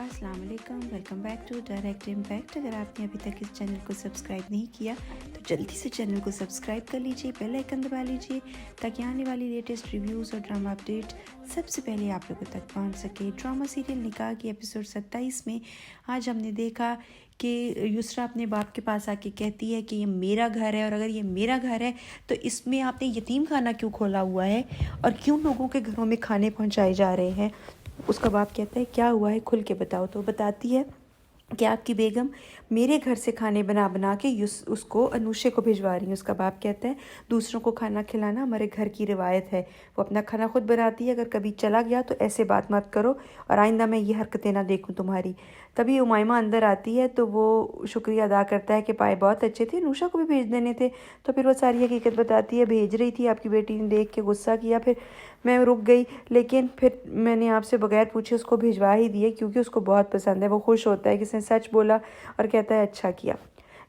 अस्सलाम वालेकुम, welcome back to direct impact. अगर आपने अभी तक इस चैनल को सब्सक्राइब नहीं किया तो जल्दी से चैनल को सब्सक्राइब कर लीजिए, बेल आइकन दबा लीजिए ताकि आने वाली लेटेस्ट रिव्यूज़ और ड्रामा अपडेट सबसे पहले आप लोगों तक पहुंच सके। ड्रामा सीरियल निकाह की एपिसोड 27 में आज हमने देखा कि युसरा अपने बाप के पास आके कहती है कि ये मेरा घर है और अगर ये मेरा घर है तो इसमें आपने यतीम खाना क्यों खोला हुआ है और क्यों लोगों के घरों में खाने पहुंचाए जा रहे हैं। उसका बाप कहता है क्या हुआ है, खुल के बताओ। तो बताती है कि आपकी बेगम मेरे घर से खाने बना बना के उसको अनुषे को भिजवा रही है। उसका बाप कहता है दूसरों को खाना खिलाना हमारे घर की रिवायत है, वो अपना खाना खुद बनाती है, अगर कभी चला गया तो ऐसे बात मत करो और आइंदा मैं ये हरकतें ना देखूं तुम्हारी। तभी उमाइमा अंदर आती है तो वो शुक्रिया अदा करता है कि पाए बहुत अच्छे थे, अनुषा को भी भेज देने थे। तो फिर वो सारी हकीकत बताती है, भेज रही थी, आपकी बेटी ने देख के गुस्सा किया, फिर मैं रुक गई, लेकिन फिर मैंने आपसे बगैर पूछे उसको भिजवा ही दिए क्योंकि उसको बहुत पसंद है। वो खुश होता है कि इसने सच बोला और कहता है अच्छा किया।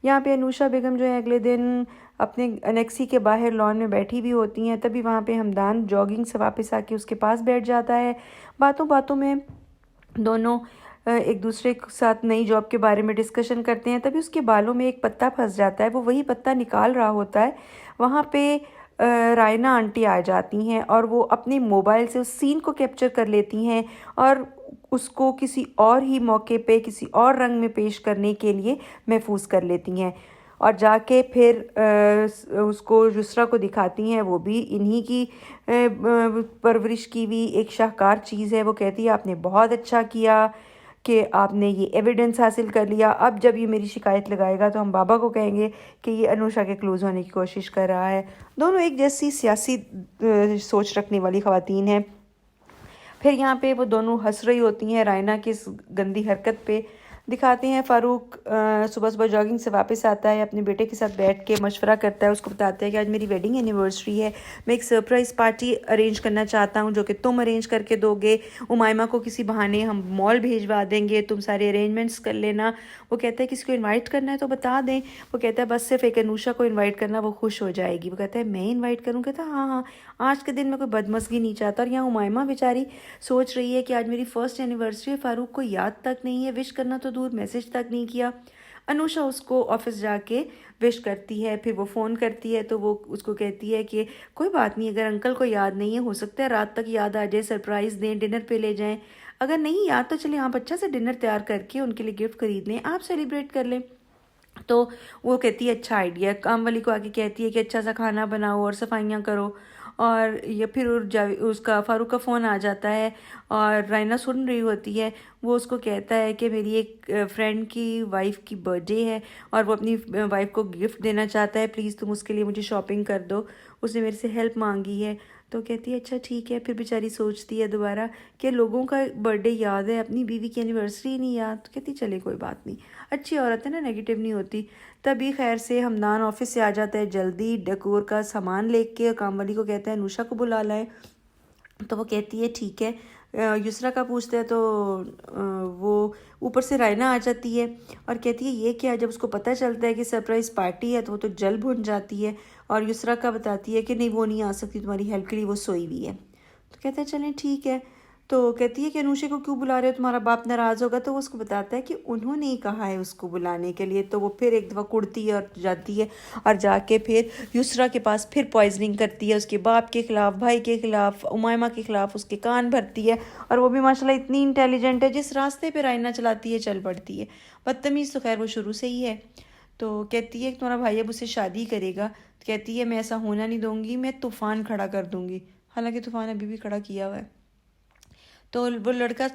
यहाँ पे अनुषा बेगम जो है अगले दिन अपने अनेक्सी के बाहर लॉन में बैठी भी होती हैं। तभी वहाँ पे हमदान जॉगिंग से वापस आके उसके पास बैठ जाता है। बातों बातों में दोनों एक दूसरे के साथ नई जॉब के बारे में डिस्कशन करते हैं। तभी उसके बालों में एक पत्ता फंस जाता है, वो वही पत्ता निकाल रहा होता है। वहाँ पे रायना आंटी आ जाती हैं और वो अपने मोबाइल से उस सीन को कैप्चर कर लेती हैं और उसको किसी और ही मौके पे किसी और रंग में पेश करने के लिए महफूज कर लेती हैं और जाके फिर उसको युसरा को दिखाती हैं। वो भी इन्हीं की परवरिश की हुई एक शाहकार चीज़ है। वो कहती है आपने बहुत अच्छा किया कि आपने ये एविडेंस हासिल कर लिया, अब जब ये मेरी शिकायत लगाएगा तो हम बाबा को कहेंगे कि ये अनुषा के क्लोज होने की कोशिश कर रहा है। दोनों एक जैसी सियासी सोच रखने वाली ख़वातीन हैं। फिर यहाँ पे वो दोनों हंस रही होती हैं रायना की इस गंदी हरकत पे। दिखाते हैं फ़ारूक सुबह सुबह जॉगिंग से वापस आता है, अपने बेटे के साथ बैठ के मशवरा करता है। उसको बताता है कि आज मेरी वेडिंग एनिवर्सरी है, मैं एक सरप्राइज़ पार्टी अरेंज करना चाहता हूँ जो कि तुम अरेंज करके दोगे। उमाइमा को किसी बहाने हम मॉल भेजवा देंगे, तुम सारे अरेंजमेंट्स कर लेना। वो कहता है किसी को इन्वाइट करना है तो बता दें। वो कहता है बस सिर्फ एक अनुषा को इन्वाइट करना, वो खुश हो जाएगी। वो कहता है मैं इन्वाइट करूँ? कहता है हाँ हाँ, आज के दिन में कोई बदमज़गी नहीं चाहता। और यहाँ उमाइमा बेचारी सोच रही है कि आज मेरी फर्स्ट एनिवर्सरी है, फ़ारूक को याद तक नहीं है, विश करना तो दूर मैसेज तक नहीं किया। अनुषा उसको ऑफिस जाके विश करती है, फिर वो फ़ोन करती है तो वो उसको कहती है कि कोई बात नहीं, अगर अंकल को याद नहीं है हो सकता है रात तक याद आ जाए, सरप्राइज़ दें, डिनर पे ले जाएं, अगर नहीं याद तो चले आप अच्छा से डिनर तैयार करके उनके लिए गिफ्ट खरीद लें, आप सेलिब्रेट कर लें। तो वो कहती है अच्छा आइडिया। काम वाली को आके कहती है कि अच्छा सा खाना बनाओ और सफाइयाँ करो। और ये फिर उसका फ़ारूक का फ़ोन आ जाता है और रायना सुन रही होती है। वो उसको कहता है कि मेरी एक फ्रेंड की वाइफ की बर्थडे है और वो अपनी वाइफ को गिफ्ट देना चाहता है, प्लीज़ तुम उसके लिए मुझे शॉपिंग कर दो, उसने मेरे से हेल्प मांगी है। तो कहती है अच्छा ठीक है। फिर बेचारी सोचती है दोबारा कि लोगों का बर्थडे याद है, अपनी बीवी की एनिवर्सरी नहीं याद। तो कहती चले कोई बात नहीं, अच्छी औरत है ना, नेगेटिव नहीं होती। तभी खैर से हमदान ऑफिस से आ जाता है जल्दी डेकोर का सामान लेके, काम वाली को कहता है अनुषा को बुला लाए। तो वो कहती है ठीक है। युसरा का पूछते हैं तो वो ऊपर से रायना आ जाती है और कहती है ये क्या। जब उसको पता चलता है कि सरप्राइज़ पार्टी है तो वो तो जल भुन जाती है और युसरा का बताती है कि नहीं वो नहीं आ सकती तुम्हारी हेल्प के लिए, वो सोई हुई है। तो कहता है चलें ठीक है। तो कहती है कि अनुषा को क्यों बुला रहे हो, तुम्हारा बाप नाराज़ होगा। तो वो उसको बताता है कि उन्होंने ही कहा है उसको बुलाने के लिए। तो वो फिर एक दफ़ा कुड़ती है और जाती है और जाके फिर युसरा के पास फिर पॉइजनिंग करती है, उसके बाप के ख़िलाफ़, भाई के ख़िलाफ़, उमाइमा के ख़िलाफ़ उसके कान भरती है। और वो भी माशाल्लाह इतनी इंटेलिजेंट है, जिस रास्ते पर रायना चलाती है चल पड़ती है। बदतमीज़ तो खैर वो शुरू से ही है। तो कहती है कि तुम्हारा भाई अब उससे शादी करेगा। तो कहती है मैं ऐसा होना नहीं दूँगी, मैं तूफ़ान खड़ा कर दूँगी। हालांकि तूफ़ान अभी भी खड़ा किया हुआ है। तो वो लड़का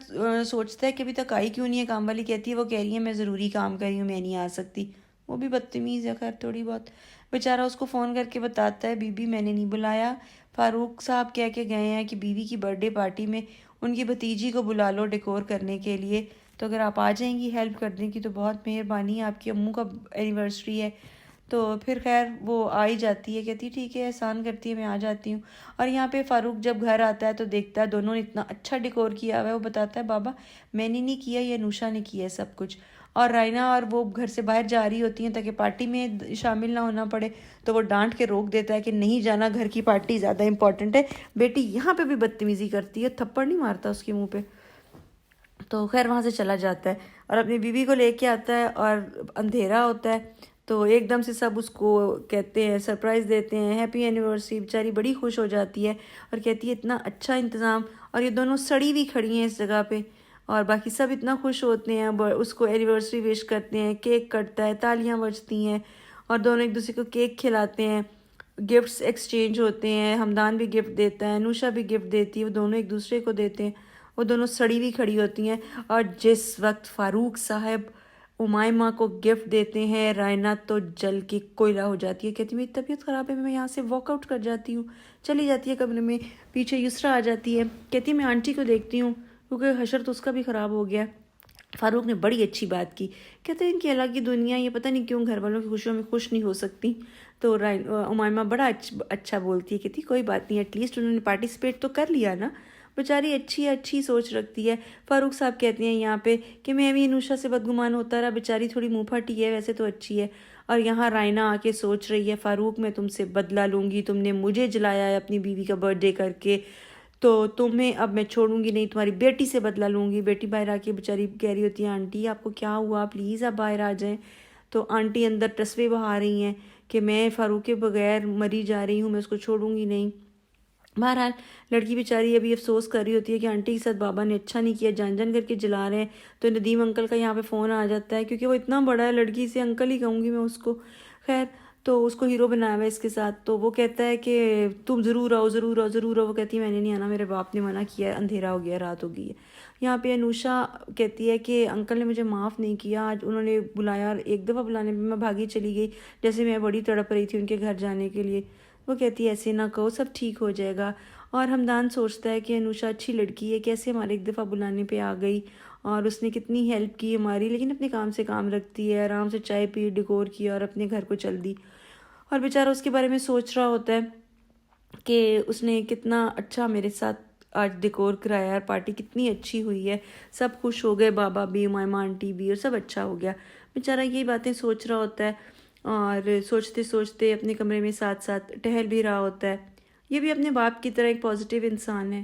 सोचता है कि अभी तक आई क्यों नहीं है। काम वाली कहती है वो कह रही है मैं ज़रूरी काम कर रही हूँ, मैं नहीं आ सकती। वो भी बदतमीज़ है खैर थोड़ी बहुत। बेचारा उसको फ़ोन करके बताता है बीबी मैंने नहीं बुलाया, फ़ारूक साहब कह के गए हैं कि बीवी की बर्थडे पार्टी में उनकी भतीजी को बुला लो डेकोर करने के लिए, तो अगर आप आ जाएंगी हेल्प कर देंगी तो बहुत मेहरबानी है, आपकी अम्मू का एनिवर्सरी है। तो फिर खैर वो आ ही जाती है, कहती ठीक है एहसान करती है मैं आ जाती हूँ। और यहाँ पे फ़ारूक जब घर आता है तो देखता है दोनों ने इतना अच्छा डेकोर किया हुआ है। वो बताता है बाबा मैंने नहीं किया, ये अनुषा ने किया है सब कुछ। और रायना और वो घर से बाहर जा रही होती हैं ताकि पार्टी में शामिल ना होना पड़े। तो वो डांट के रोक देता है कि नहीं जाना, घर की पार्टी ज़्यादा इंपॉर्टेंट है। बेटी यहाँ पे भी बदतमीज़ी करती है, थप्पड़ नहीं मारता उसके मुँह पे। تو خیر وہاں سے چلا جاتا ہے اور اپنی بیوی کو لے کے آتا ہے اور اندھیرا ہوتا ہے تو ایک دم سے سب اس کو کہتے ہیں، سرپرائز دیتے ہیں، ہیپی اینیورسری. بیچاری بڑی خوش ہو جاتی ہے اور کہتی ہے اتنا اچھا انتظام، اور یہ دونوں سڑی ہوئی کھڑی ہیں اس جگہ پہ اور باقی سب اتنا خوش ہوتے ہیں، اس کو اینیورسری وش کرتے ہیں، کیک کٹتا ہے، تالیاں بجتی ہیں اور دونوں ایک دوسرے کو کیک کھلاتے ہیں، گفٹس ایکسچینج ہوتے ہیں. حمدان بھی گفٹ دیتا ہے، نوشا بھی گفٹ دیتی ہے، وہ دونوں ایک دوسرے کو دیتے ہیں. وہ دونوں سڑی ہوئی کھڑی ہوتی ہیں اور جس وقت فاروق صاحب امائمہ کو گفٹ دیتے ہیں، رائنا تو جل کے کوئلہ ہو جاتی ہے. کہتی ہے میری طبیعت خراب ہے، میں یہاں سے واک آؤٹ کر جاتی ہوں. چلی جاتی ہے کمرے میں. پیچھے یسرا آ جاتی ہے، کہتی ہے میں آنٹی کو دیکھتی ہوں کیونکہ حشر تو اس کا بھی خراب ہو گیا. فاروق نے بڑی اچھی بات کی، کہتے ہیں ان کی الگ کی دنیا، یہ پتہ نہیں کیوں گھر والوں کی خوشیوں میں خوش نہیں ہو سکتی. تو امائمہ بڑا اچھا بولتی ہے، کہتی کوئی بات نہیں، ایٹ لیسٹ انہوں نے پارٹیسپیٹ تو کر لیا نا. بیچاری اچھی سوچ رکھتی ہے. فاروق صاحب کہتے ہیں یہاں پہ کہ میں بھی نوشا سے بدگمان ہوتا رہا، بیچاری تھوڑی منہ پھٹی ہے، ویسے تو اچھی ہے. اور یہاں رائنا آ کے سوچ رہی ہے فاروق میں تم سے بدلہ لوں گی، تم نے مجھے جلایا ہے اپنی بیوی کا برتھ ڈے کر کے، تو تمہیں اب میں چھوڑوں گی نہیں، تمہاری بیٹی سے بدلہ لوں گی. بیٹی باہر آ کے بیچاری کہہ رہی ہوتی ہے آنٹی آپ کو کیا ہوا، پلیز آپ باہر آ جائیں. تو آنٹی اندر ٹسوے بہا رہی ہیں کہ میں فاروق کے بغیر مری جا رہی ہوں، میں اس کو چھوڑوں گی نہیں. بہرحال لڑکی بیچاری ابھی افسوس کر رہی ہوتی ہے کہ آنٹی کے ساتھ بابا نے اچھا نہیں کیا، جان کر کے جلا رہے ہیں. تو ندیم انکل کا یہاں پہ فون آ جاتا ہے کیونکہ وہ اتنا بڑا ہے، لڑکی سے انکل ہی کہوں گی میں اس کو. خیر تو اس کو ہیرو بنایا ہوا ہے اس کے ساتھ. تو وہ کہتا ہے کہ تم ضرور آؤ. وہ کہتی ہے میں نے نہیں آنا، میرے باپ نے منع کیا ہے، اندھیرا ہو گیا، رات ہو گئی ہے. یہاں پہ انوشا کہتی ہے کہ انکل نے مجھے معاف نہیں کیا، آج انہوں نے بلایا اور ایک دفعہ بلانے پہ میں بھاگی چلی گئی، جیسے میں بڑی تڑپ رہی تھی ان کے گھر جانے کے لیے. وہ کہتی ہے ایسے نہ کہو، سب ٹھیک ہو جائے گا. اور حمدان سوچتا ہے کہ انوشا اچھی لڑکی ہے، کیسے ہمارے ایک دفعہ بلانے پہ آ گئی اور اس نے کتنی ہیلپ کی ہماری، لیکن اپنے کام سے کام رکھتی ہے، آرام سے چائے پی، ڈیکور کیا اور اپنے گھر کو چل دی. اور بیچارہ اس کے بارے میں سوچ رہا ہوتا ہے کہ اس نے کتنا اچھا میرے ساتھ آج ڈیکور کرایا اور پارٹی کتنی اچھی ہوئی ہے، سب خوش ہو گئے، بابا بھی، امائمہ آنٹی بھی، اور سب اچھا ہو گیا. بیچارہ یہی باتیں سوچ رہا ہوتا ہے اور سوچتے سوچتے اپنے کمرے میں ساتھ ساتھ ٹہل بھی رہا ہوتا ہے. یہ بھی اپنے باپ کی طرح ایک پازیٹیو انسان ہے.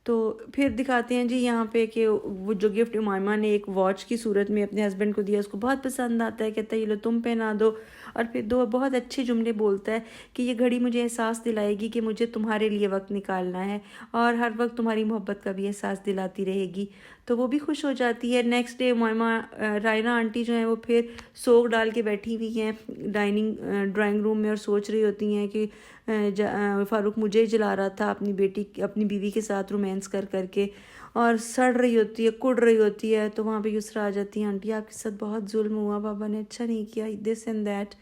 تو پھر دکھاتے ہیں جی یہاں پہ کہ وہ جو گفٹ امائمہ نے ایک واچ کی صورت میں اپنے ہسبینڈ کو دیا، اس کو بہت پسند آتا ہے، کہتا ہے یہ لو تم پہنا دو. اور پھر دو بہت اچھے جملے بولتا ہے کہ یہ گھڑی مجھے احساس دلائے گی کہ مجھے تمہارے لیے وقت نکالنا ہے اور ہر وقت تمہاری محبت کا بھی احساس دلاتی رہے گی. تو وہ بھی خوش ہو جاتی ہے. نیکسٹ ڈے امائمہ رائنا آنٹی جو ہیں وہ پھر سوگ ڈال کے بیٹھی ہوئی ہیں ڈرائنگ روم میں اور سوچ رہی ہوتی ہیں کہ فاروق مجھے جلا رہا تھا اپنی بیوی کے ساتھ رومانس کر کے، اور سڑ رہی ہوتی ہے، کڑ رہی ہوتی ہے. تو وہاں پہ یسرا آ جاتی ہے، آنٹی آپ کے ساتھ بہت ظلم ہوا، بابا نے اچھا نہیں کیا، دس اینڈ دیٹ.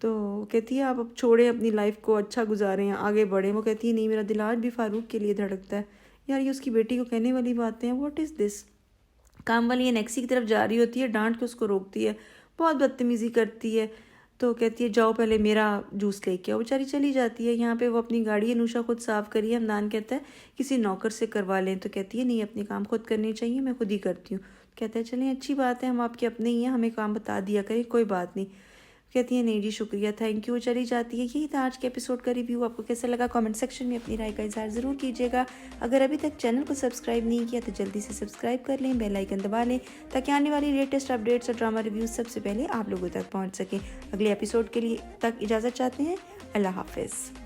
تو کہتی ہے آپ اب چھوڑیں اپنی لائف کو، اچھا گزاریں، آگے بڑھیں. وہ کہتی ہے نہیں، میرا دل آج بھی فاروق کے لیے دھڑکتا ہے. یار یہ اس کی بیٹی کو کہنے والی باتیں ہیں، واٹ از دس. کام والی نیکسی کی طرف جا رہی ہوتی ہے، ڈانٹ کے اس کو روکتی ہے، بہت بدتمیزی کرتی ہے. تو کہتی ہے جاؤ پہلے میرا جوس لے کے آؤ. بیچاری چلی جاتی ہے. یہاں پہ وہ اپنی گاڑی انوشا خود صاف کری. حمدان کہتا ہے کسی نوکر سے کروا لیں. تو کہتی ہے نہیں، اپنے کام خود کرنے چاہیے، میں خود ہی کرتی ہوں. کہتا ہے چلیں اچھی بات ہے، ہم آپ کے اپنے ہی ہیں، ہمیں کام بتا دیا کریں، کوئی بات نہیں. کہتی ہے نہیں جی شکریہ، تھینک یو، چلی جاتی ہے. یہی تھا آج کے ایپیسوڈ کا ریویو. آپ کو کیسا لگا کامنٹ سیکشن میں اپنی رائے کا اظہار ضرور کیجیے گا. اگر ابھی تک چینل کو سبسکرائب نہیں کیا تو جلدی سے سبسکرائب کر لیں، بیل آئیکن دبا لیں تاکہ آنے والی لیٹسٹ اپڈیٹس اور ڈرامہ ریویوز سب سے پہلے آپ لوگوں تک پہنچ سکیں. اگلے ایپیسوڈ کے لیے تک اجازت چاہتے ہیں. اللہ حافظ.